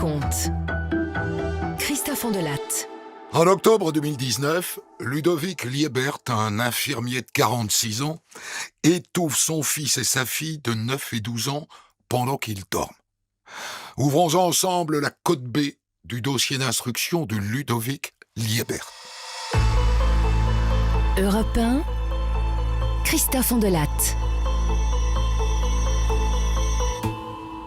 raconte. Christophe Andelatte. En octobre 2019, Ludovic Liebert, un infirmier de 46 ans, étouffe son fils et sa fille de 9 et 12 ans pendant qu'ils dorment. Ouvrons ensemble la cote B du dossier d'instruction de Ludovic Liebert. Europe 1, Christophe Andelatte.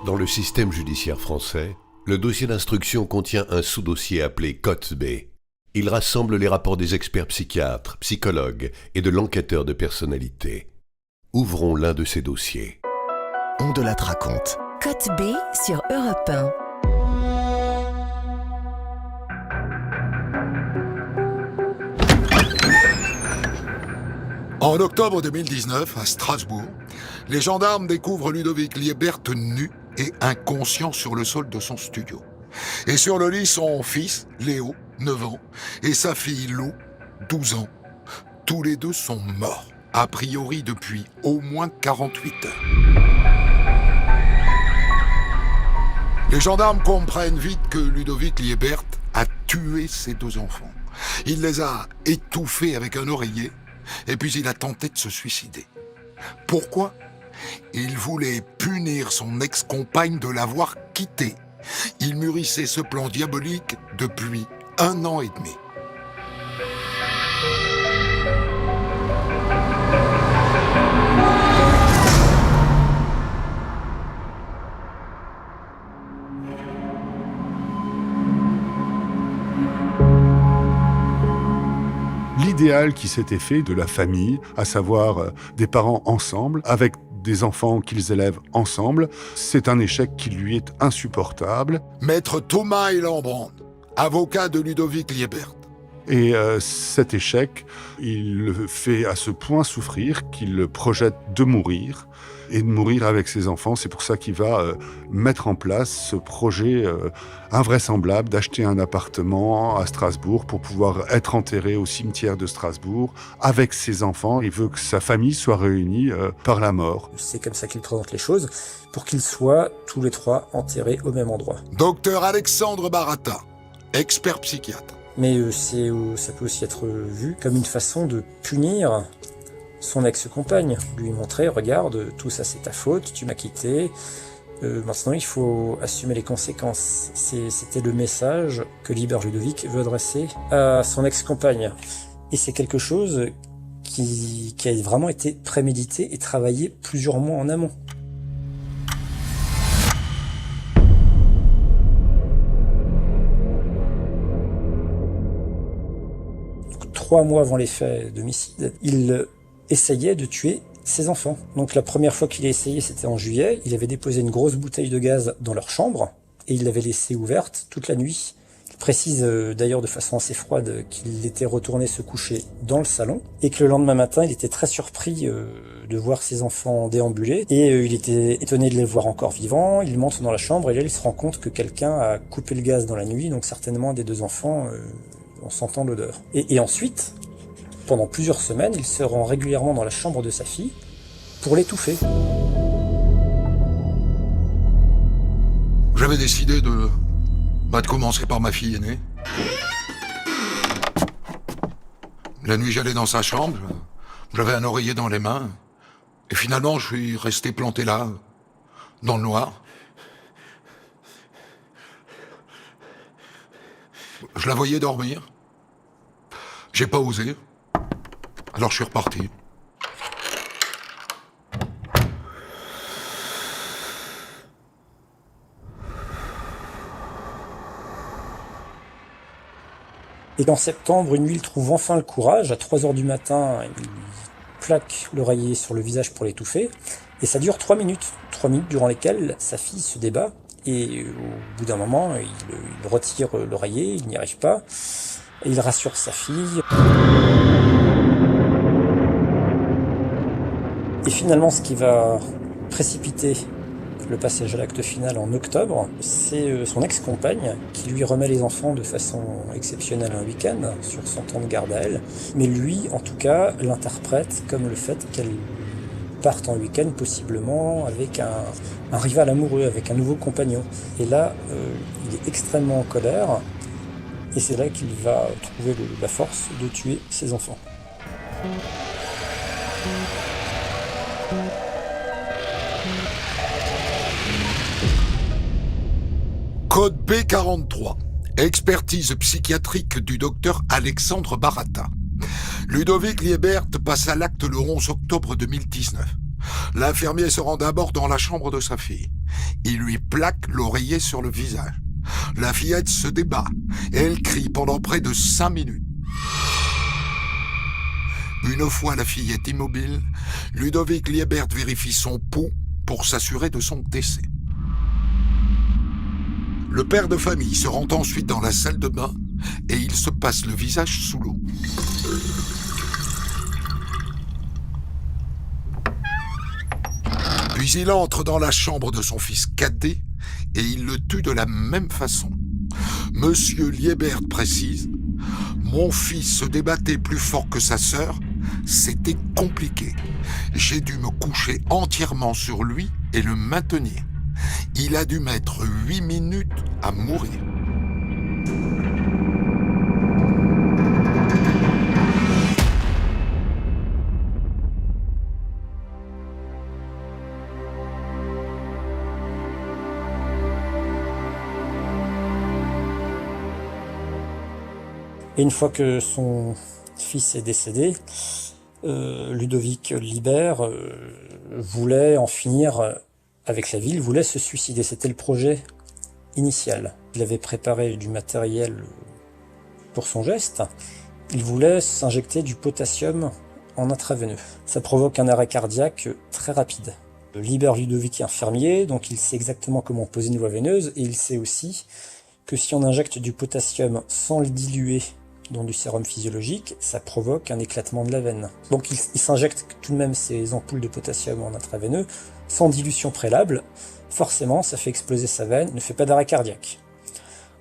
Dans le système judiciaire français, le dossier d'instruction contient un sous-dossier appelé cote B. Il rassemble les rapports des experts psychiatres, psychologues et de l'enquêteur de personnalité. Ouvrons l'un de ces dossiers. Andelatte raconte. Cote B sur Europe 1. En octobre 2019, à Strasbourg, les gendarmes découvrent Ludovic Liebert nu et inconscient sur le sol de son studio. Et sur le lit, son fils, Léo, 9 ans, et sa fille, Lou, 12 ans. Tous les deux sont morts, a priori depuis au moins 48 heures. Les gendarmes comprennent vite que Ludovic Liebert a tué ses deux enfants. Il les a étouffés avec un oreiller, et puis il a tenté de se suicider. Pourquoi ? Il voulait punir son ex-compagne de l'avoir quitté. Il mûrissait ce plan diabolique depuis 1 an et demi. L'idéal qui s'était fait de la famille, à savoir des parents ensemble, avec des enfants qu'ils élèvent ensemble, c'est un échec qui lui est insupportable. Maître Thomas Elambrand, avocat de Ludovic Liebert. Et cet échec, il le fait à ce point souffrir qu'il le projette de mourir, et de mourir avec ses enfants. C'est pour ça qu'il va mettre en place ce projet invraisemblable d'acheter un appartement à Strasbourg pour pouvoir être enterré au cimetière de Strasbourg avec ses enfants. Il veut que sa famille soit réunie par la mort. C'est comme ça qu'il présente les choses, pour qu'ils soient tous les trois enterrés au même endroit. Docteur Alexandre Barata, expert psychiatre. Mais ça peut aussi être vu comme une façon de punir son ex-compagne, lui montrer, regarde, tout ça c'est ta faute, tu m'as quitté, maintenant il faut assumer les conséquences. C'était le message que Liebert Ludovic veut adresser à son ex-compagne. Et c'est quelque chose qui a vraiment été prémédité et travaillé plusieurs mois en amont. Donc, 3 mois avant les faits d'homicide, il essayait de tuer ses enfants. Donc la première fois qu'il a essayé, c'était en juillet. Il avait déposé une grosse bouteille de gaz dans leur chambre et il l'avait laissée ouverte toute la nuit. Il précise d'ailleurs de façon assez froide qu'il était retourné se coucher dans le salon et que le lendemain matin, il était très surpris de voir ses enfants déambuler et il était étonné de les voir encore vivants. Il monte dans la chambre et là, il se rend compte que quelqu'un a coupé le gaz dans la nuit, donc certainement un des 2 enfants, on sentant l'odeur. Et ensuite, pendant plusieurs semaines, il se rend régulièrement dans la chambre de sa fille pour l'étouffer. J'avais décidé de commencer par ma fille aînée. La nuit, j'allais dans sa chambre, j'avais un oreiller dans les mains, et finalement, je suis resté planté là, dans le noir. Je la voyais dormir. J'ai pas osé. Alors je suis reparti. Et en septembre, une nuit, il trouve enfin le courage. À 3h du matin, il plaque l'oreiller sur le visage pour l'étouffer. Et ça dure 3 minutes. 3 minutes durant lesquelles sa fille se débat. Et au bout d'un moment, il retire l'oreiller, il n'y arrive pas. Et il rassure sa fille. Et finalement, ce qui va précipiter le passage à l'acte final en octobre, c'est son ex-compagne qui lui remet les enfants de façon exceptionnelle un week-end sur son temps de garde à elle. Mais lui, en tout cas, l'interprète comme le fait partent en week-end, possiblement avec un rival amoureux, avec un nouveau compagnon. Et là, il est extrêmement en colère, et c'est là qu'il va trouver la force de tuer ses enfants. Code B43. Expertise psychiatrique du docteur Alexandre Baratta. Ludovic Liébert passe à l'acte le 11 octobre 2019. L'infirmier se rend d'abord dans la chambre de sa fille. Il lui plaque l'oreiller sur le visage. La fillette se débat et elle crie pendant près de 5 minutes. Une fois la fillette immobile, Ludovic Liébert vérifie son pouls pour s'assurer de son décès. Le père de famille se rend ensuite dans la salle de bain et il se passe le visage sous l'eau. Puis il entre dans la chambre de son fils cadet et il le tue de la même façon. Monsieur Liébert précise « Mon fils se débattait plus fort que sa sœur, c'était compliqué. J'ai dû me coucher entièrement sur lui et le maintenir. Il a dû mettre 8 minutes à mourir. » Et une fois que son fils est décédé, Ludovic Liébert voulait en finir avec la ville, voulait se suicider. C'était le projet initial. Il avait préparé du matériel pour son geste. Il voulait s'injecter du potassium en intraveineux. Ça provoque un arrêt cardiaque très rapide. Liébert Ludovic est infirmier, donc il sait exactement comment poser une voie veineuse, et il sait aussi que si on injecte du potassium sans le diluer dans du sérum physiologique, ça provoque un éclatement de la veine. Donc il s'injecte tout de même ces ampoules de potassium en intraveineux, sans dilution préalable. Forcément, ça fait exploser sa veine, ne fait pas d'arrêt cardiaque.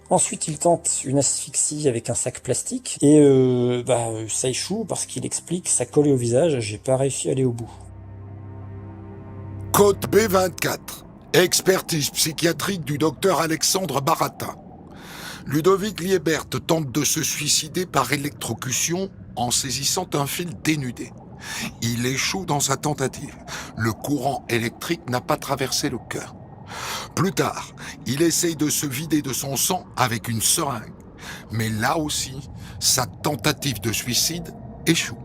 Ensuite, il tente une asphyxie avec un sac plastique, et ça échoue parce qu'il explique, ça collait au visage, j'ai pas réussi à aller au bout. Code B24. Expertise psychiatrique du docteur Alexandre Baratta. Ludovic Liébert tente de se suicider par électrocution en saisissant un fil dénudé. Il échoue dans sa tentative. Le courant électrique n'a pas traversé le cœur. Plus tard, il essaye de se vider de son sang avec une seringue. Mais là aussi, sa tentative de suicide échoue.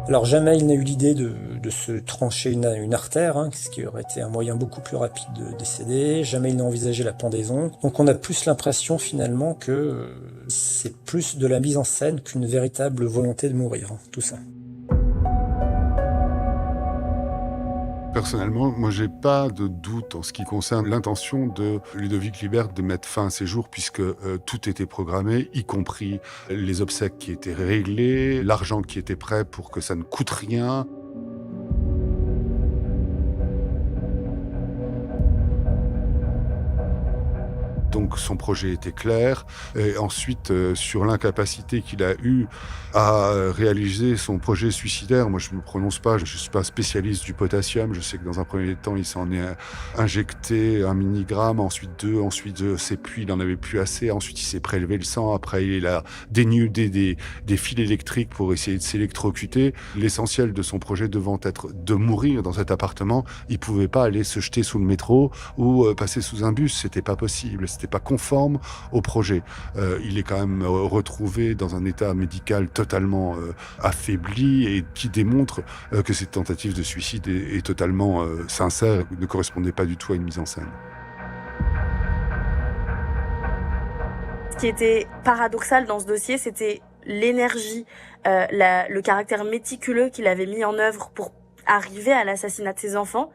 Alors jamais il n'a eu l'idée de se trancher une artère, ce qui aurait été un moyen beaucoup plus rapide de décéder. Jamais il n'a envisagé la pendaison. Donc on a plus l'impression finalement que c'est plus de la mise en scène qu'une véritable volonté de mourir, tout ça. Personnellement, moi, j'ai pas de doute en ce qui concerne l'intention de Ludovic Liébert de mettre fin à ses jours, puisque tout était programmé, y compris les obsèques qui étaient réglées, l'argent qui était prêt pour que ça ne coûte rien. Donc son projet était clair. Et ensuite, sur l'incapacité qu'il a eue à réaliser son projet suicidaire, moi je ne me prononce pas, je ne suis pas spécialiste du potassium. Je sais que dans un premier temps, il s'en est injecté 1 milligramme, ensuite 2, ensuite je ne sais plus, il n'en avait plus assez. Ensuite, il s'est prélevé le sang. Après, il a dénudé des fils électriques pour essayer de s'électrocuter. L'essentiel de son projet devant être de mourir dans cet appartement, il ne pouvait pas aller se jeter sous le métro ou passer sous un bus. C'était pas possible. C'était pas conforme au projet. Il est quand même retrouvé dans un état médical totalement affaibli et qui démontre que cette tentative de suicide est totalement sincère, ne correspondait pas du tout à une mise en scène. Ce qui était paradoxal dans ce dossier, c'était l'énergie, le caractère méticuleux qu'il avait mis en œuvre pour arriver à l'assassinat de ses enfants,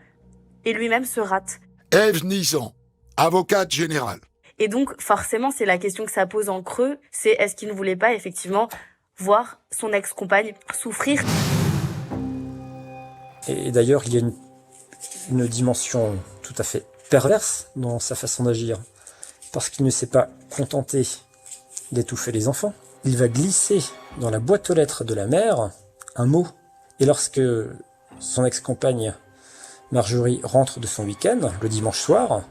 et lui-même se rate. Ève Nizan, avocate générale. Et donc, forcément, c'est la question que ça pose en creux, c'est est-ce qu'il ne voulait pas, effectivement, voir son ex-compagne souffrir. Et d'ailleurs, il y a une dimension tout à fait perverse dans sa façon d'agir, parce qu'il ne s'est pas contenté d'étouffer les enfants. Il va glisser dans la boîte aux lettres de la mère un mot. Et lorsque son ex-compagne Marjorie rentre de son week-end, le dimanche soir,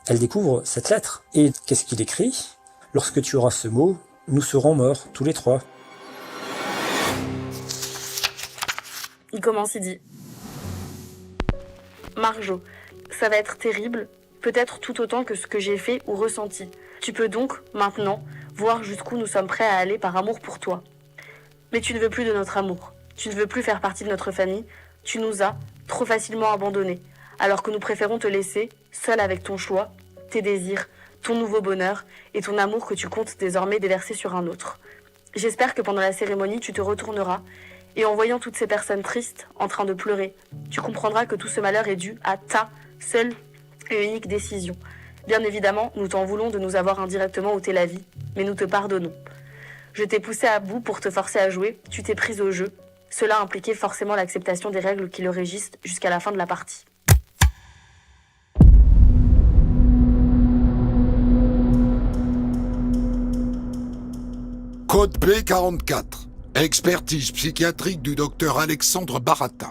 elle découvre cette lettre. Et qu'est-ce qu'il écrit ? Lorsque tu auras ce mot, nous serons morts, tous les trois. Il commence, il dit: Marjo, ça va être terrible, peut-être tout autant que ce que j'ai fait ou ressenti. Tu peux donc, maintenant, voir jusqu'où nous sommes prêts à aller par amour pour toi. Mais tu ne veux plus de notre amour. Tu ne veux plus faire partie de notre famille. Tu nous as trop facilement abandonnés, alors que nous préférons te laisser, seul avec ton choix, tes désirs, ton nouveau bonheur et ton amour que tu comptes désormais déverser sur un autre. J'espère que pendant la cérémonie, tu te retourneras et en voyant toutes ces personnes tristes, en train de pleurer, tu comprendras que tout ce malheur est dû à ta seule et unique décision. Bien évidemment, nous t'en voulons de nous avoir indirectement ôté la vie, mais nous te pardonnons. Je t'ai poussé à bout pour te forcer à jouer, tu t'es prise au jeu. Cela impliquait forcément l'acceptation des règles qui le régissent jusqu'à la fin de la partie. Code B44. Expertise psychiatrique du docteur Alexandre Baratta.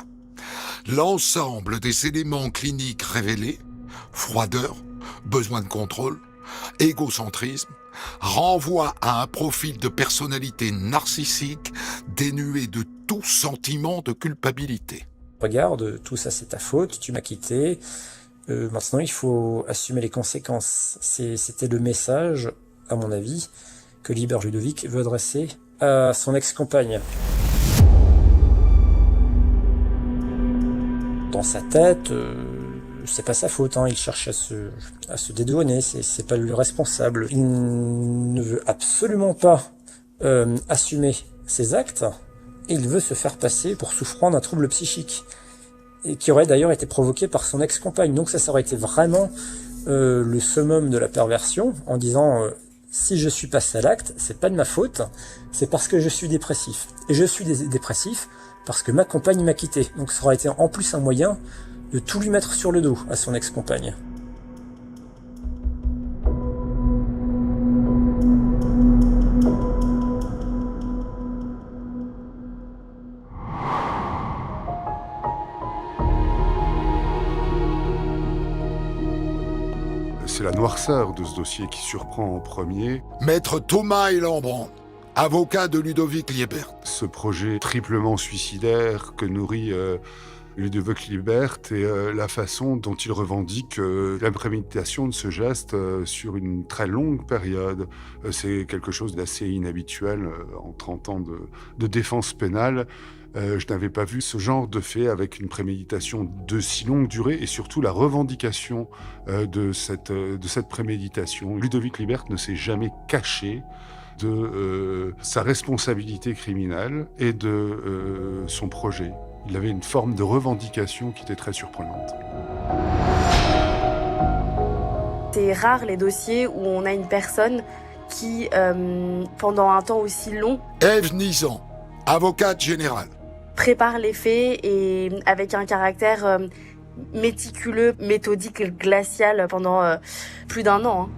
L'ensemble des éléments cliniques révélés, froideur, besoin de contrôle, égocentrisme, renvoie à un profil de personnalité narcissique dénué de tout sentiment de culpabilité. Regarde, tout ça c'est ta faute, tu m'as quitté, maintenant il faut assumer les conséquences. C'était le message, à mon avis, que Liber Ludovic veut adresser à son ex-compagne. Dans sa tête, c'est pas sa faute, il cherche à se dédouaner, c'est pas lui le responsable. Il ne veut absolument pas assumer ses actes, et il veut se faire passer pour souffrant d'un trouble psychique, et qui aurait d'ailleurs été provoqué par son ex-compagne. Donc ça aurait été vraiment le summum de la perversion, en disant si je suis passé à l'acte, c'est pas de ma faute, c'est parce que je suis dépressif. Et je suis dépressif parce que ma compagne m'a quitté. Donc ça aurait été en plus un moyen de tout lui mettre sur le dos à son ex-compagne. C'est la noirceur de ce dossier qui surprend en premier. Maître Thomas Elambrand, avocat de Ludovic Liebert. Ce projet triplement suicidaire que nourrit Ludovic Liebert et la façon dont il revendique la préméditation de ce geste sur une très longue période. C'est quelque chose d'assez inhabituel en 30 ans de défense pénale. Je n'avais pas vu ce genre de fait avec une préméditation de si longue durée et surtout la revendication de cette préméditation. Ludovic Liebert ne s'est jamais caché de sa responsabilité criminelle et de son projet. Il avait une forme de revendication qui était très surprenante. C'est rare les dossiers où on a une personne qui, pendant un temps aussi long, Ève Nizan, avocate générale. Prépare les faits et avec un caractère méticuleux, méthodique, glacial pendant plus d'1 an.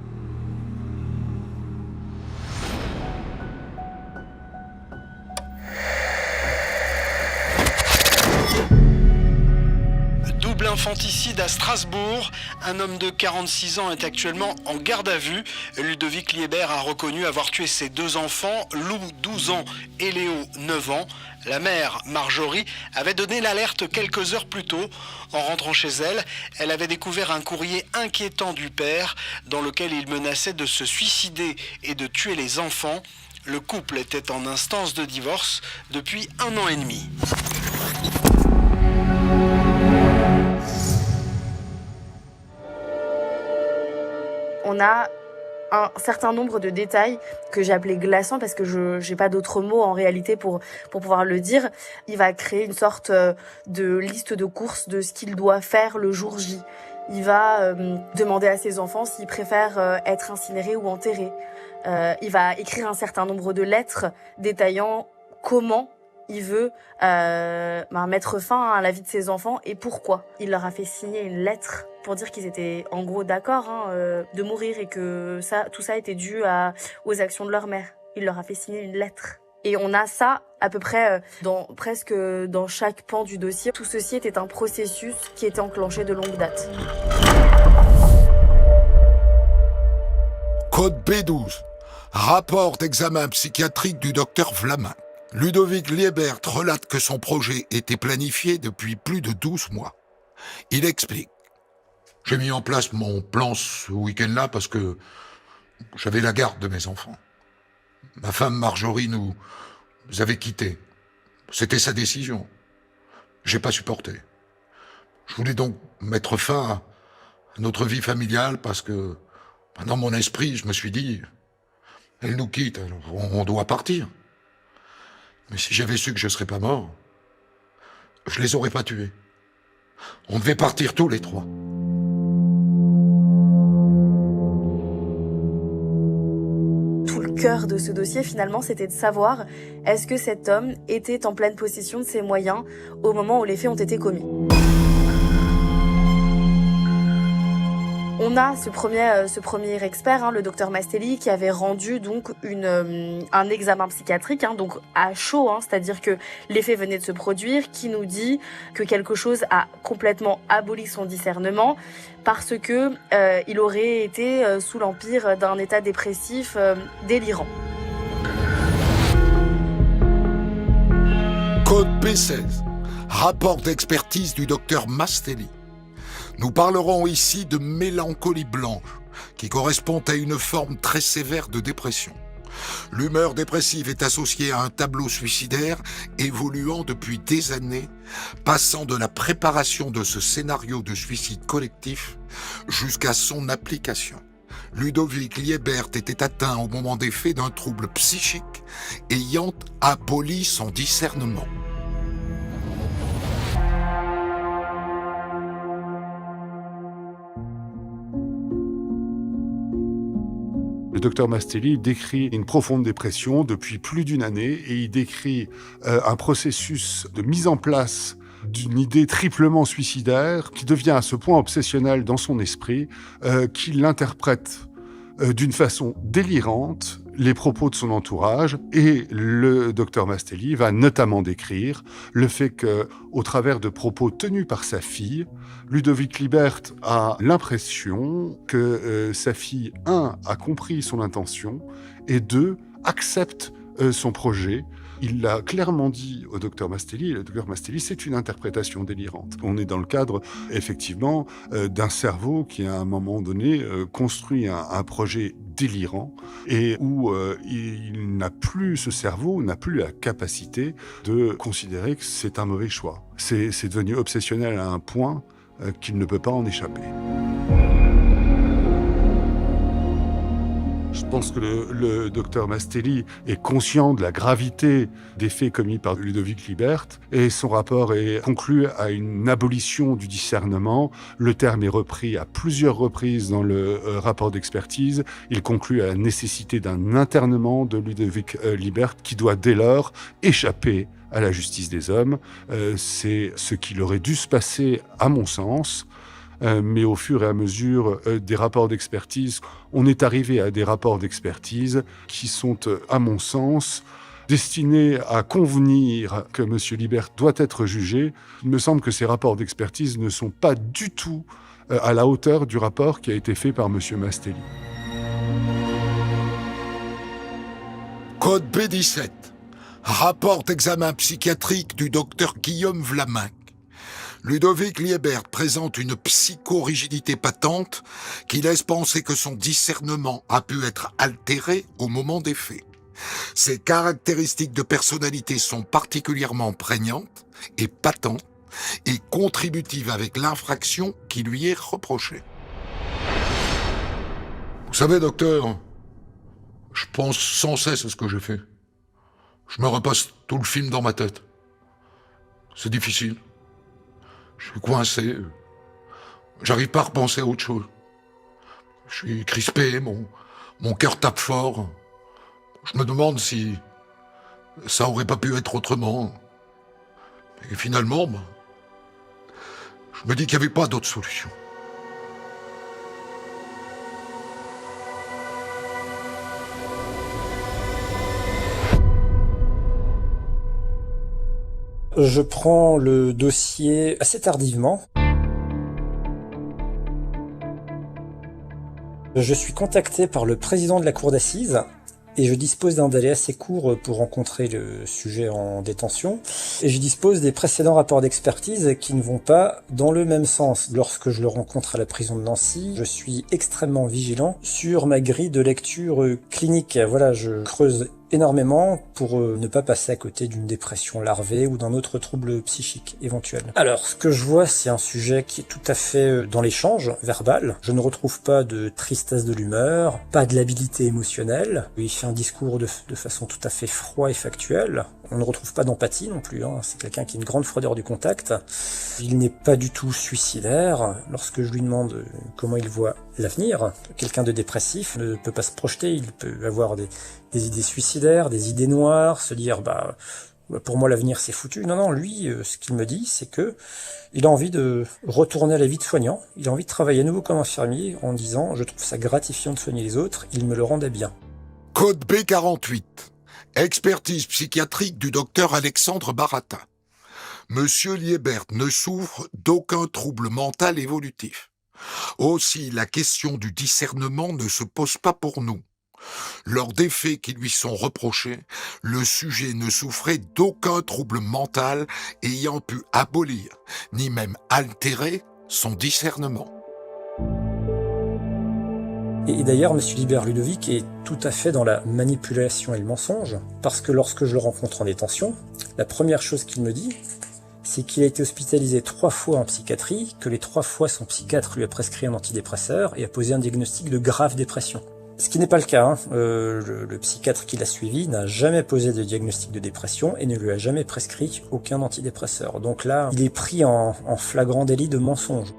Double infanticide à Strasbourg. Un homme de 46 ans est actuellement en garde à vue. Ludovic Liebert a reconnu avoir tué ses 2 enfants, Lou, 12 ans, et Léo, 9 ans. La mère, Marjorie, avait donné l'alerte quelques heures plus tôt. En rentrant chez elle, elle avait découvert un courrier inquiétant du père dans lequel il menaçait de se suicider et de tuer les enfants. Le couple était en instance de divorce depuis 1 an et demi. On a un certain nombre de détails que j'ai appelés glaçants parce que je n'ai pas d'autres mots en réalité pour pouvoir le dire. Il va créer une sorte de liste de courses de ce qu'il doit faire le jour J. Il va demander à ses enfants s'ils préfèrent être incinérés ou enterrés. Il va écrire un certain nombre de lettres détaillant comment il veut mettre fin à la vie de ses enfants et pourquoi. Il leur a fait signer une lettre pour dire qu'ils étaient en gros d'accord de mourir et que tout ça était dû aux actions de leur mère. Il leur a fait signer une lettre. Et on a ça à peu près presque dans chaque pan du dossier. Tout ceci était un processus qui était enclenché de longue date. Code B12. Rapport d'examen psychiatrique du docteur Vlaminck. Ludovic Liébert relate que son projet était planifié depuis plus de 12 mois. Il explique. J'ai mis en place mon plan ce week-end-là parce que j'avais la garde de mes enfants. Ma femme Marjorie nous avait quittés. C'était sa décision. J'ai pas supporté. Je voulais donc mettre fin à notre vie familiale parce que dans mon esprit, je me suis dit, elle nous quitte, alors on doit partir. Mais si j'avais su que je serais pas mort, je les aurais pas tués. On devait partir tous les trois. Tout le cœur de ce dossier, finalement, c'était de savoir est-ce que cet homme était en pleine possession de ses moyens au moment où les faits ont été commis. On a ce premier expert, le docteur Mastelli, qui avait rendu donc un examen psychiatrique, donc à chaud, c'est-à-dire que les faits venaient de se produire, qui nous dit que quelque chose a complètement aboli son discernement parce que il aurait été sous l'empire d'un état dépressif délirant. Code B16. Rapport d'expertise du docteur Mastelli. Nous parlerons ici de mélancolie blanche, qui correspond à une forme très sévère de dépression. L'humeur dépressive est associée à un tableau suicidaire évoluant depuis des années, passant de la préparation de ce scénario de suicide collectif jusqu'à son application. Ludovic Liébert était atteint au moment des faits d'un trouble psychique ayant aboli son discernement. Le docteur Mastelli décrit une profonde dépression depuis plus d'une année et il décrit un processus de mise en place d'une idée triplement suicidaire qui devient à ce point obsessionnel dans son esprit qu'il interprète d'une façon délirante les propos de son entourage, et le docteur Mastelli va notamment décrire le fait que, au travers de propos tenus par sa fille, Ludovic Liébert a l'impression que sa fille, 1, a compris son intention, et 2, accepte son projet. Il l'a clairement dit au docteur Mastelli, et le docteur Mastelli, c'est une interprétation délirante. On est dans le cadre, effectivement, d'un cerveau qui, à un moment donné, construit un projet délirant, et où il n'a plus, ce cerveau n'a plus la capacité de considérer que c'est un mauvais choix. C'est devenu obsessionnel à un point qu'il ne peut pas en échapper. Je pense que le docteur Mastelli est conscient de la gravité des faits commis par Ludovic Liébert, et son rapport est conclu à une abolition du discernement. Le terme est repris à plusieurs reprises dans le rapport d'expertise. Il conclut à la nécessité d'un internement de Ludovic Liébert qui doit dès lors échapper à la justice des hommes. C'est ce qu'il aurait dû se passer à mon sens. Mais au fur et à mesure des rapports d'expertise, on est arrivé à des rapports d'expertise qui sont, à mon sens, destinés à convenir que M. Liébert doit être jugé. Il me semble que ces rapports d'expertise ne sont pas du tout à la hauteur du rapport qui a été fait par M. Mastelli. Code B17. Rapport d'examen psychiatrique du docteur Guillaume Vlaminck. Ludovic Liébert présente une psychorigidité patente qui laisse penser que son discernement a pu être altéré au moment des faits. Ses caractéristiques de personnalité sont particulièrement prégnantes et patentes et contributives avec l'infraction qui lui est reprochée. Vous savez, docteur, je pense sans cesse à ce que j'ai fait. Je me repasse tout le film dans ma tête. C'est difficile. Je suis coincé. J'arrive pas à repenser à autre chose. Je suis crispé, mon cœur tape fort. Je me demande si ça aurait pas pu être autrement. Et finalement, je me dis qu'il n'y avait pas d'autre solution. Je prends le dossier assez tardivement. Je suis contacté par le président de la cour d'assises et je dispose d'un délai assez court pour rencontrer le sujet en détention. Et je dispose des précédents rapports d'expertise qui ne vont pas dans le même sens. Lorsque je le rencontre à la prison de Nancy, je suis extrêmement vigilant sur ma grille de lecture clinique. Voilà, je creuse énormément pour ne pas passer à côté d'une dépression larvée ou d'un autre trouble psychique éventuel. Alors, ce que je vois, c'est un sujet qui est tout à fait dans l'échange verbal. Je ne retrouve pas de tristesse de l'humeur, pas de labilité émotionnelle. Il fait un discours de façon tout à fait froid et factuelle. On ne retrouve pas d'empathie non plus, hein. C'est quelqu'un qui a une grande froideur du contact. Il n'est pas du tout suicidaire. Lorsque je lui demande comment il voit l'avenir, quelqu'un de dépressif ne peut pas se projeter, il peut avoir des idées suicidaires, des idées noires, se dire pour moi l'avenir c'est foutu. Non, lui, ce qu'il me dit, c'est que il a envie de retourner à la vie de soignant, il a envie de travailler à nouveau comme infirmier en disant je trouve ça gratifiant de soigner les autres, il me le rendait bien. Code B48. Expertise psychiatrique du docteur Alexandre Baratin. Monsieur Liébert ne souffre d'aucun trouble mental évolutif. Aussi, la question du discernement ne se pose pas pour nous. Lors des faits qui lui sont reprochés, le sujet ne souffrait d'aucun trouble mental ayant pu abolir, ni même altérer son discernement. Et d'ailleurs, M. Libert Ludovic est tout à fait dans la manipulation et le mensonge, parce que lorsque je le rencontre en détention, la première chose qu'il me dit, c'est qu'il a été hospitalisé 3 fois en psychiatrie, que les 3 fois son psychiatre lui a prescrit un antidépresseur et a posé un diagnostic de grave dépression. Ce qui n'est pas le cas, hein. Le psychiatre qui l'a suivi n'a jamais posé de diagnostic de dépression et ne lui a jamais prescrit aucun antidépresseur. Donc là, il est pris en flagrant délit de mensonge.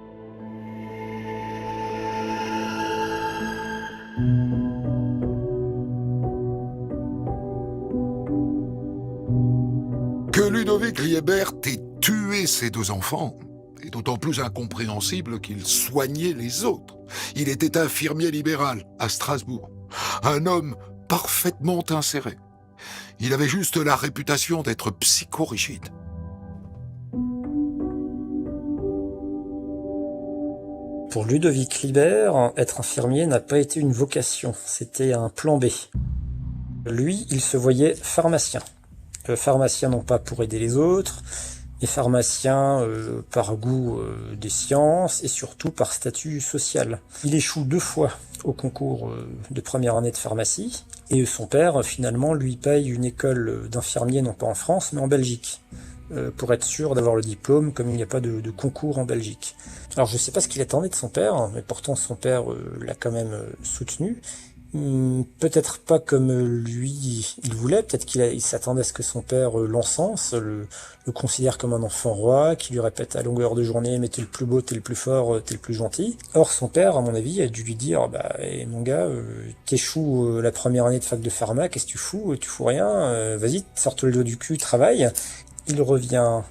Que Ludovic Liébert ait tué ses 2 enfants est d'autant plus incompréhensible qu'il soignait les autres. Il était infirmier libéral à Strasbourg, un homme parfaitement inséré. Il avait juste la réputation d'être psychorigide. Pour Ludovic Liébert, être infirmier n'a pas été une vocation, c'était un plan B. Lui, il se voyait pharmacien. Pharmacien non pas pour aider les autres, mais pharmacien par goût des sciences et surtout par statut social. Il échoue 2 fois au concours de première année de pharmacie et son père finalement lui paye une école d'infirmier non pas en France mais en Belgique pour être sûr d'avoir le diplôme comme il n'y a pas de concours en Belgique. Alors je ne sais pas ce qu'il attendait de son père, mais pourtant son père l'a quand même soutenu. Peut-être pas comme lui il voulait, peut-être qu'il s'attendait à ce que son père l'encense, le considère comme un enfant roi, qui lui répète à longueur de journée « mais t'es le plus beau, t'es le plus fort, t'es le plus gentil ». Or son père, à mon avis, a dû lui dire « mon gars, t'échoues la première année de fac de pharma, qu'est-ce que tu fous ? Tu fous rien, vas-y, sors-toi le dos du cul, travaille ». Il revient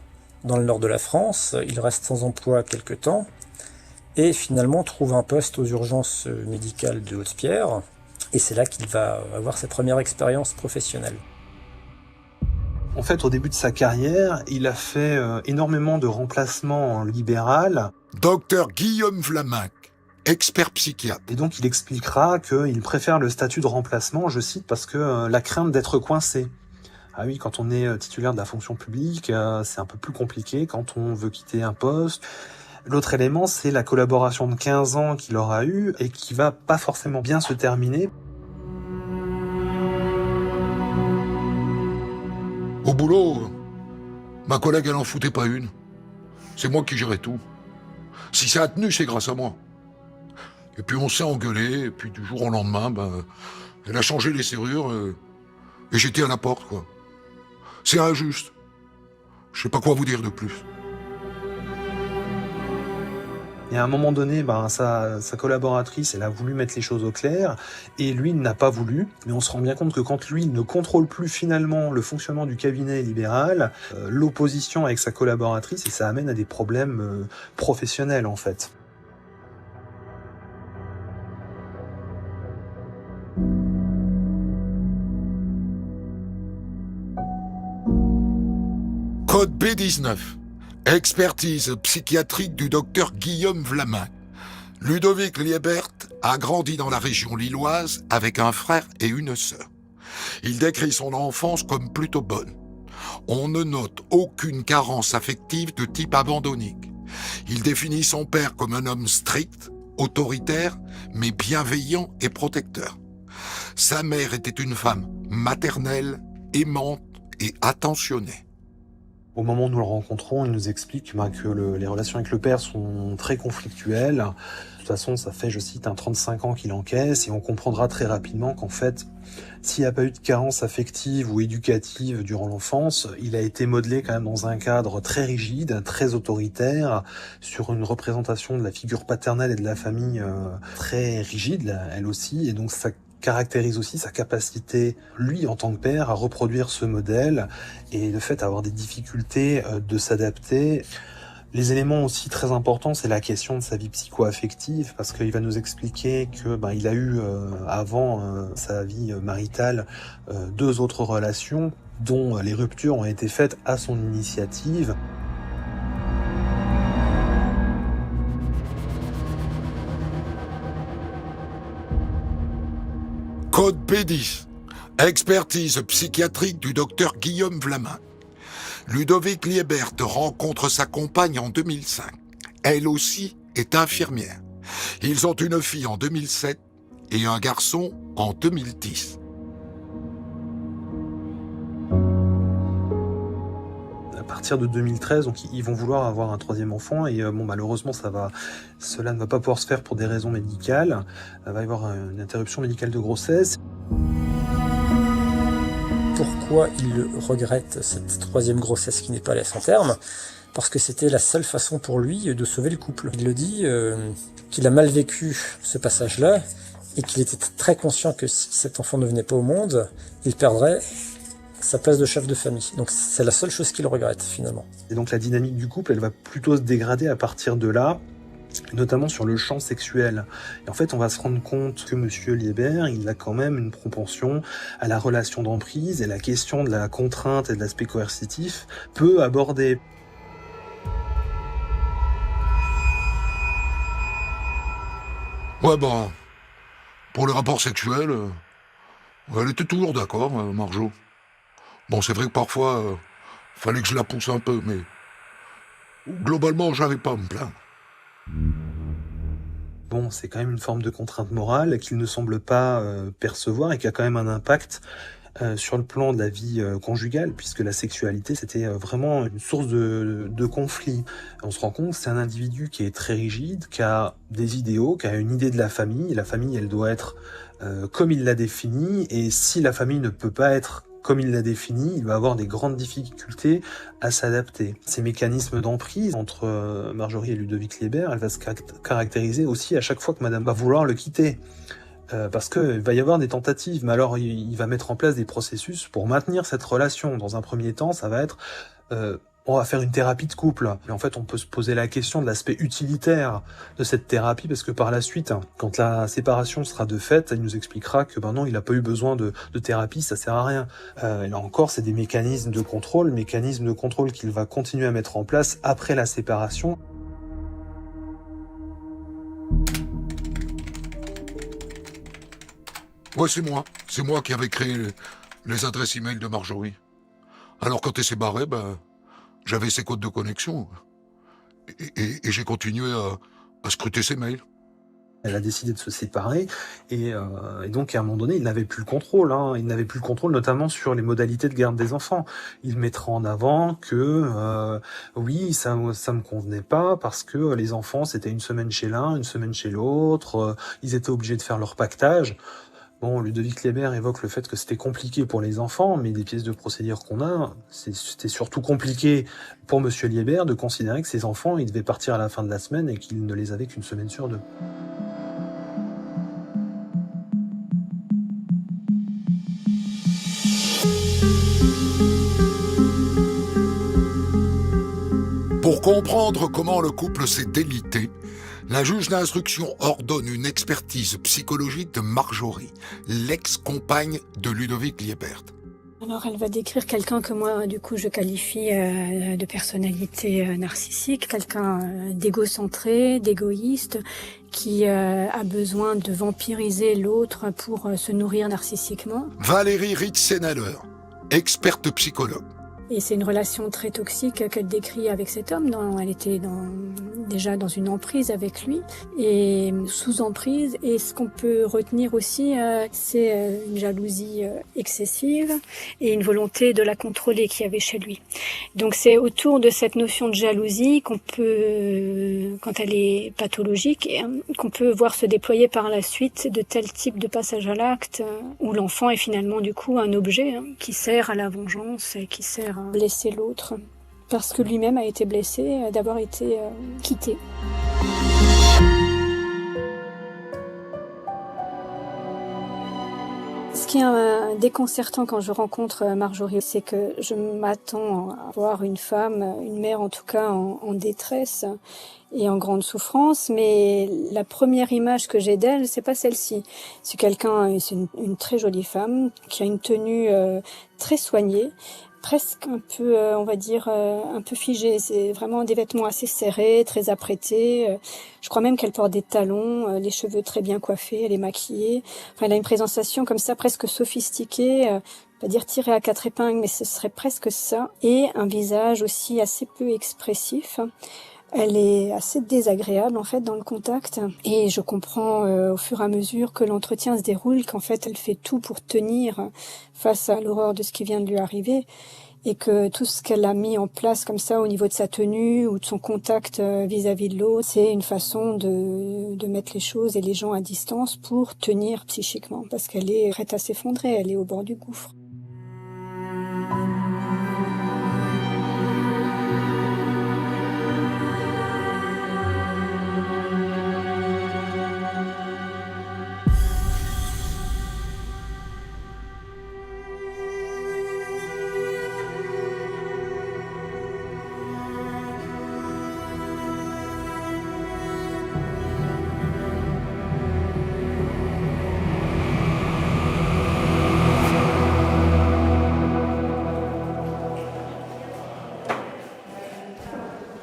dans le nord de la France, il reste sans emploi quelque temps, et finalement trouve un poste aux urgences médicales de Haute-Pierre. Et c'est là qu'il va avoir sa première expérience professionnelle. En fait, au début de sa carrière, il a fait énormément de remplacements en libéral. Docteur Guillaume Vlaminck, expert psychiatre. Et donc, il expliquera qu'il préfère le statut de remplacement, je cite, parce que la crainte d'être coincé. Ah oui, quand on est titulaire de la fonction publique, c'est un peu plus compliqué quand on veut quitter un poste. L'autre élément, c'est la collaboration de 15 ans qu'il aura eue et qui va pas forcément bien se terminer. Au boulot, ma collègue, elle en foutait pas une. C'est moi qui gérais tout. Si ça a tenu, c'est grâce à moi. Et puis on s'est engueulé, et puis du jour au lendemain, elle a changé les serrures, et j'étais à la porte, quoi. C'est injuste. Je sais pas quoi vous dire de plus. Et à un moment donné, sa collaboratrice, elle a voulu mettre les choses au clair, et lui, il n'a pas voulu. Mais on se rend bien compte que quand lui, il ne contrôle plus finalement le fonctionnement du cabinet libéral, l'opposition avec sa collaboratrice, et ça amène à des problèmes professionnels, en fait. Code B19. Expertise psychiatrique du docteur Guillaume Vlamin. Ludovic Liebert a grandi dans la région lilloise avec un frère et une sœur. Il décrit son enfance comme plutôt bonne. On ne note aucune carence affective de type abandonnique. Il définit son père comme un homme strict, autoritaire, mais bienveillant et protecteur. Sa mère était une femme maternelle, aimante et attentionnée. Au moment où nous le rencontrons, il nous explique que les relations avec le père sont très conflictuelles. De toute façon, ça fait, je cite, 35 ans qu'il encaisse, et on comprendra très rapidement qu'en fait, s'il n'y a pas eu de carence affective ou éducative durant l'enfance, il a été modelé quand même dans un cadre très rigide, très autoritaire, sur une représentation de la figure paternelle et de la famille très rigide, elle aussi, et donc ça caractérise aussi sa capacité, lui en tant que père, à reproduire ce modèle et le fait d'avoir des difficultés de s'adapter. Les éléments aussi très importants, c'est la question de sa vie psycho-affective, parce qu'il va nous expliquer que il a eu avant sa vie maritale 2 autres relations dont les ruptures ont été faites à son initiative. Code B10. Expertise psychiatrique du docteur Guillaume Vlamin. Ludovic Liebert rencontre sa compagne en 2005. Elle aussi est infirmière. Ils ont une fille en 2007 et un garçon en 2010. À partir de 2013, donc ils vont vouloir avoir un 3e enfant et malheureusement cela ne va pas pouvoir se faire pour des raisons médicales. Il va y avoir une interruption médicale de grossesse. Pourquoi il regrette cette 3e grossesse qui n'est pas allée à son terme? Parce que c'était la seule façon pour lui de sauver le couple. Il le dit qu'il a mal vécu ce passage-là et qu'il était très conscient que si cet enfant ne venait pas au monde, il perdrait sa place de chef de famille. Donc c'est la seule chose qu'il regrette finalement. Et donc la dynamique du couple, elle va plutôt se dégrader à partir de là, notamment sur le champ sexuel. Et en fait, on va se rendre compte que Monsieur Liebert, il a quand même une propension à la relation d'emprise, et la question de la contrainte et de l'aspect coercitif peut aborder. Ouais, pour le rapport sexuel, elle était toujours d'accord, Marjo. Bon, c'est vrai que parfois, fallait que je la pousse un peu, mais globalement, j'avais pas à me plaindre. Bon, c'est quand même une forme de contrainte morale qu'il ne semble pas percevoir et qui a quand même un impact sur le plan de la vie conjugale, puisque la sexualité, c'était vraiment une source de conflit. On se rend compte que c'est un individu qui est très rigide, qui a des idéaux, qui a une idée de la famille. La famille, elle doit être comme il l'a définie, et si la famille ne peut pas être comme il l'a défini, il va avoir des grandes difficultés à s'adapter. Ces mécanismes d'emprise entre Marjorie et Ludovic Liebert, elle va se caractériser aussi à chaque fois que Madame va vouloir le quitter. Parce qu'il va y avoir des tentatives, mais alors il va mettre en place des processus pour maintenir cette relation. Dans un premier temps, ça va être... on va faire une thérapie de couple. Et en fait, on peut se poser la question de l'aspect utilitaire de cette thérapie, parce que par la suite, quand la séparation sera de fait, il nous expliquera que non, il n'a pas eu besoin de thérapie, ça sert à rien. Et là encore, c'est des mécanismes de contrôle qu'il va continuer à mettre en place après la séparation. Ouais, c'est moi qui avais créé les adresses email de Marjorie. Alors quand elle s'est barrée, j'avais ses codes de connexion. Et j'ai continué à scruter ses mails. Elle a décidé de se séparer et donc à un moment donné, il n'avait plus le contrôle. Il n'avait plus le contrôle, notamment sur les modalités de garde des enfants. Il mettra en avant que oui, ça me convenait pas parce que les enfants, c'était une semaine chez l'un, une semaine chez l'autre. Ils étaient obligés de faire leur pactage. Bon, Ludovic Liebert évoque le fait que c'était compliqué pour les enfants, mais des pièces de procédure qu'on a, c'était surtout compliqué pour Monsieur Liebert de considérer que ses enfants, ils devaient partir à la fin de la semaine et qu'il ne les avait qu'une semaine sur 2. Pour comprendre comment le couple s'est délité, la juge d'instruction ordonne une expertise psychologique de Marjorie, l'ex-compagne de Ludovic Liebert. Alors elle va décrire quelqu'un que moi du coup je qualifie de personnalité narcissique, quelqu'un d'égocentré, d'égoïste, qui a besoin de vampiriser l'autre pour se nourrir narcissiquement. Valérie Ritzenhaller, experte psychologue. Et c'est une relation très toxique qu'elle décrit avec cet homme. Elle était déjà dans une emprise avec lui et sous emprise. Et ce qu'on peut retenir aussi, c'est une jalousie excessive et une volonté de la contrôler qu'il y avait chez lui. Donc c'est autour de cette notion de jalousie qu'on peut, quand elle est pathologique, qu'on peut voir se déployer par la suite de tels types de passages à l'acte où l'enfant est finalement du coup un objet qui sert à la vengeance et qui sert à blesser l'autre parce que lui-même a été blessé d'avoir été quitté. Ce qui est déconcertant quand je rencontre Marjorie, c'est que je m'attends à voir une femme, une mère en tout cas, en détresse et en grande souffrance, mais la première image que j'ai d'elle, c'est pas celle-ci. C'est une très jolie femme qui a une tenue très soignée, presque un peu, on va dire, un peu figée. C'est vraiment des vêtements assez serrés, très apprêtés. Je crois même qu'elle porte des talons, les cheveux très bien coiffés, elle est maquillée. Enfin, elle a une présentation comme ça, presque sophistiquée, pas dire tirée à quatre épingles, mais ce serait presque ça. Et un visage aussi assez peu expressif. Elle est assez désagréable en fait dans le contact et je comprends au fur et à mesure que l'entretien se déroule qu'en fait elle fait tout pour tenir face à l'horreur de ce qui vient de lui arriver et que tout ce qu'elle a mis en place comme ça au niveau de sa tenue ou de son contact vis-à-vis de l'autre, c'est une façon de mettre les choses et les gens à distance pour tenir psychiquement parce qu'elle est prête à s'effondrer, elle est au bord du gouffre.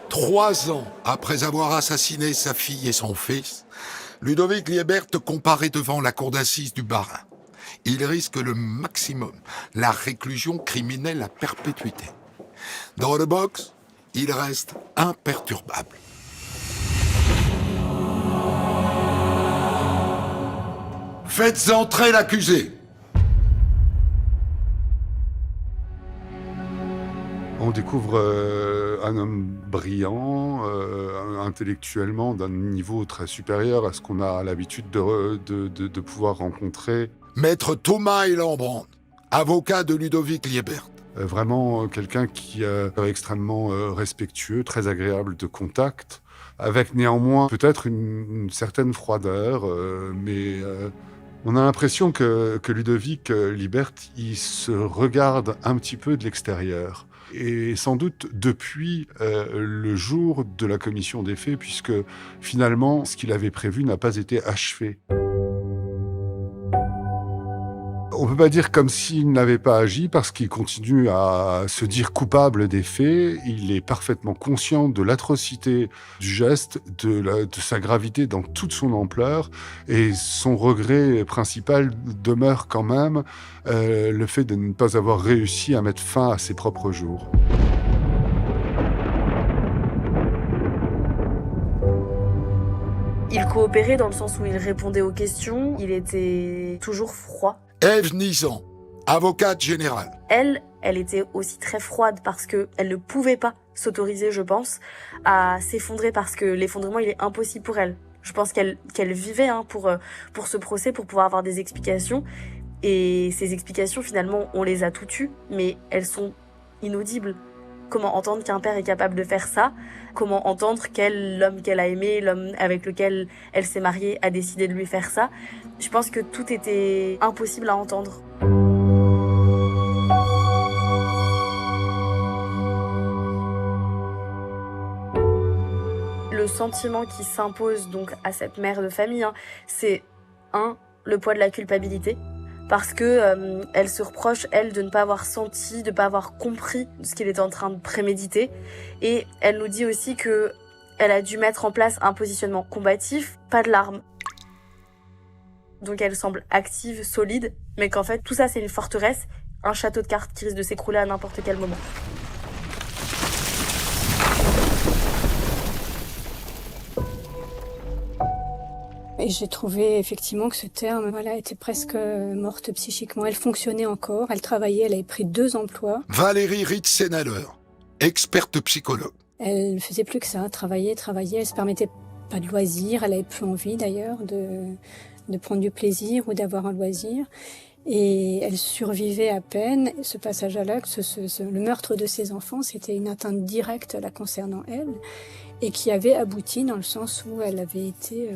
Trois ans après avoir assassiné sa fille et son fils, Ludovic Liébert comparaît devant la cour d'assises du Bas-Rhin. Il risque le maximum, la réclusion criminelle à perpétuité. Dans le box, il reste imperturbable. Faites entrer l'accusé. On découvre un homme brillant, intellectuellement d'un niveau très supérieur à ce qu'on a l'habitude de pouvoir rencontrer. Maître Thomas Elambrand, avocat de Ludovic Liébert. Vraiment quelqu'un qui est extrêmement respectueux, très agréable de contact, avec néanmoins peut-être une certaine froideur, mais on a l'impression que Ludovic Liébert, il se regarde un petit peu de l'extérieur. Et sans doute depuis le jour de la commission des faits, puisque finalement, ce qu'il avait prévu n'a pas été achevé. On ne peut pas dire comme s'il n'avait pas agi, parce qu'il continue à se dire coupable des faits. Il est parfaitement conscient de l'atrocité du geste, de sa gravité dans toute son ampleur. Et son regret principal demeure quand même le fait de ne pas avoir réussi à mettre fin à ses propres jours. Il coopérait dans le sens où il répondait aux questions, il était toujours froid. Ève Nizan, avocate générale. Elle était aussi très froide parce que elle ne pouvait pas s'autoriser, je pense, à s'effondrer parce que l'effondrement, il est impossible pour elle. Je pense qu'elle vivait pour ce procès, pour pouvoir avoir des explications. Et ces explications, finalement, on les a toutes eues, mais elles sont inaudibles. Comment entendre qu'un père est capable de faire ça? Comment entendre l'homme qu'elle a aimé, l'homme avec lequel elle s'est mariée, a décidé de lui faire ça? Je pense que tout était impossible à entendre. Le sentiment qui s'impose donc à cette mère de famille, c'est le poids de la culpabilité. parce que elle se reproche, elle, de ne pas avoir senti, de ne pas avoir compris ce qu'il était en train de préméditer. Et elle nous dit aussi que elle a dû mettre en place un positionnement combatif, pas de larmes. Donc elle semble active, solide, mais qu'en fait tout ça c'est une forteresse, un château de cartes qui risque de s'écrouler à n'importe quel moment. Et j'ai trouvé effectivement que ce terme était presque morte psychiquement. Elle fonctionnait encore, elle travaillait, elle avait pris 2 emplois. Valérie Ritzenhaller, experte psychologue. Elle ne faisait plus que ça, travailler, elle se permettait pas de loisirs, elle avait plus envie d'ailleurs de prendre du plaisir ou d'avoir un loisir. Et elle survivait à peine. Ce passage à l'acte, le meurtre de ses enfants, c'était une atteinte directe la concernant elle et qui avait abouti dans le sens où elle avait été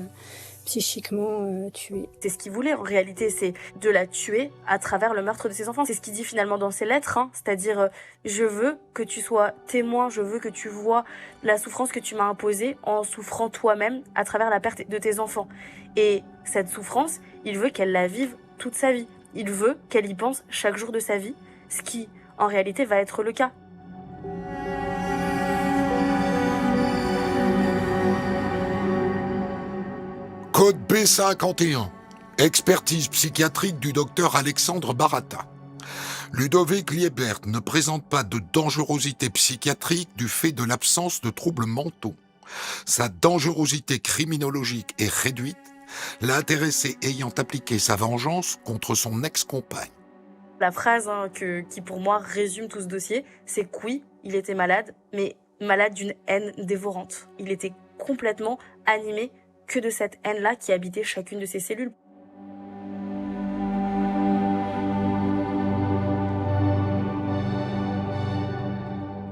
psychiquement tuée. C'est ce qu'il voulait en réalité, c'est de la tuer à travers le meurtre de ses enfants. C'est ce qu'il dit finalement dans ses lettres, c'est-à-dire je veux que tu sois témoin, je veux que tu vois la souffrance que tu m'as imposée en souffrant toi-même à travers la perte de tes enfants. Et cette souffrance, il veut qu'elle la vive toute sa vie. Il veut qu'elle y pense chaque jour de sa vie, ce qui en réalité va être le cas. Code B51. Expertise psychiatrique du docteur Alexandre Baratta. Ludovic Liebert ne présente pas de dangerosité psychiatrique du fait de l'absence de troubles mentaux. Sa dangerosité criminologique est réduite, l'intéressé ayant appliqué sa vengeance contre son ex-compagne. La phrase qui pour moi résume tout ce dossier, c'est que oui, il était malade, mais malade d'une haine dévorante. Il était complètement animé que de cette haine-là qui habitait chacune de ses cellules.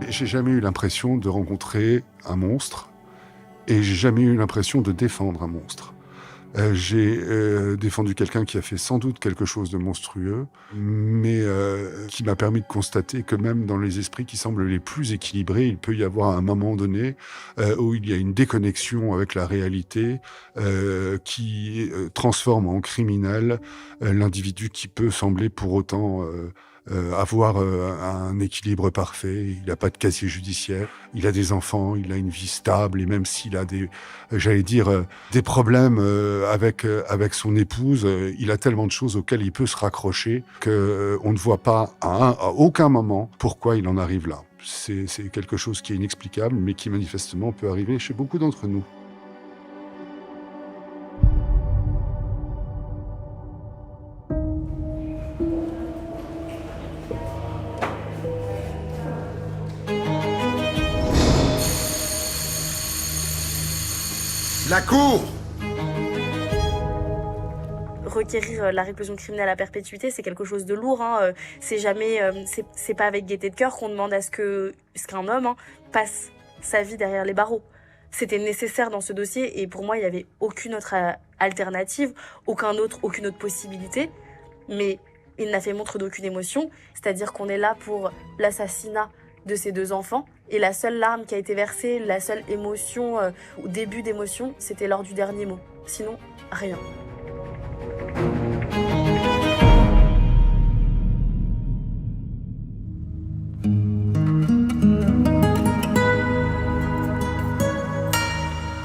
J'ai jamais eu l'impression de rencontrer un monstre et j'ai jamais eu l'impression de défendre un monstre. J'ai défendu quelqu'un qui a fait sans doute quelque chose de monstrueux, mais qui m'a permis de constater que même dans les esprits qui semblent les plus équilibrés, il peut y avoir un moment donné où il y a une déconnexion avec la réalité qui transforme en criminel l'individu qui peut sembler pour autant avoir un équilibre parfait. Il n'a pas de casier judiciaire, il a des enfants, il a une vie stable, et même s'il a des problèmes avec son épouse, il a tellement de choses auxquelles il peut se raccrocher qu'on ne voit pas à aucun moment pourquoi il en arrive là. C'est quelque chose qui est inexplicable, mais qui manifestement peut arriver chez beaucoup d'entre nous. La cour! Requérir la réclusion criminelle à perpétuité, c'est quelque chose de lourd. C'est jamais, c'est pas avec gaieté de cœur qu'on demande à ce qu'un homme passe sa vie derrière les barreaux. C'était nécessaire dans ce dossier et pour moi, il n'y avait aucune autre alternative, aucune autre possibilité. Mais il n'a fait montre d'aucune émotion, c'est-à-dire qu'on est là pour l'assassinat de ses 2 enfants. Et la seule larme qui a été versée, la seule émotion, ou début d'émotion, c'était lors du dernier mot. Sinon, rien.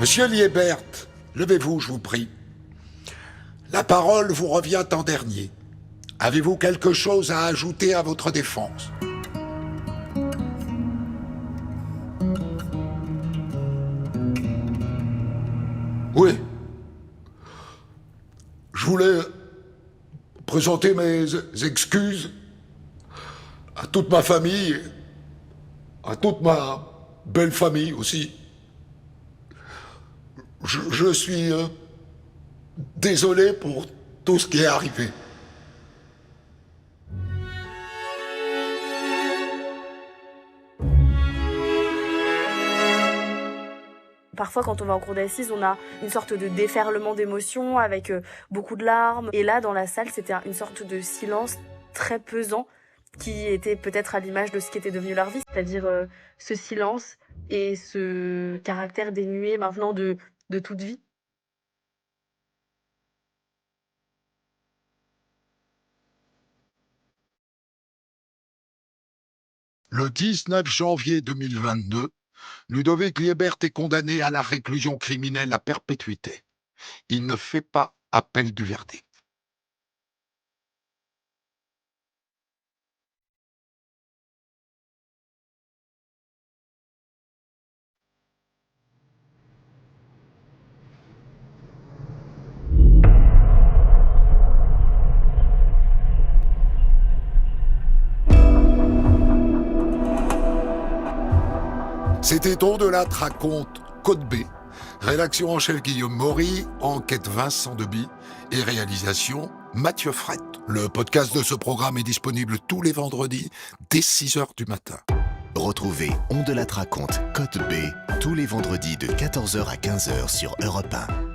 Monsieur Liebert, levez-vous, je vous prie. La parole vous revient en dernier. Avez-vous quelque chose à ajouter à votre défense ? Oui. Je voulais présenter mes excuses à toute ma famille, à toute ma belle famille aussi. Je suis désolé pour tout ce qui est arrivé. Parfois, quand on va en cour d'assises, on a une sorte de déferlement d'émotions avec beaucoup de larmes. Et là, dans la salle, c'était une sorte de silence très pesant qui était peut-être à l'image de ce qui était devenu leur vie. C'est-à-dire ce silence et ce caractère dénué maintenant de toute vie. Le 19 janvier 2022, Ludovic Liébert est condamné à la réclusion criminelle à perpétuité. Il ne fait pas appel du verdict. C'était On de Latte raconte Code B. Rédaction en chef Guillaume Maury, enquête Vincent Deby et réalisation Mathieu Frette. Le podcast de ce programme est disponible tous les vendredis dès 6h du matin. Retrouvez On de Latte raconte Code B tous les vendredis de 14h à 15h sur Europe 1.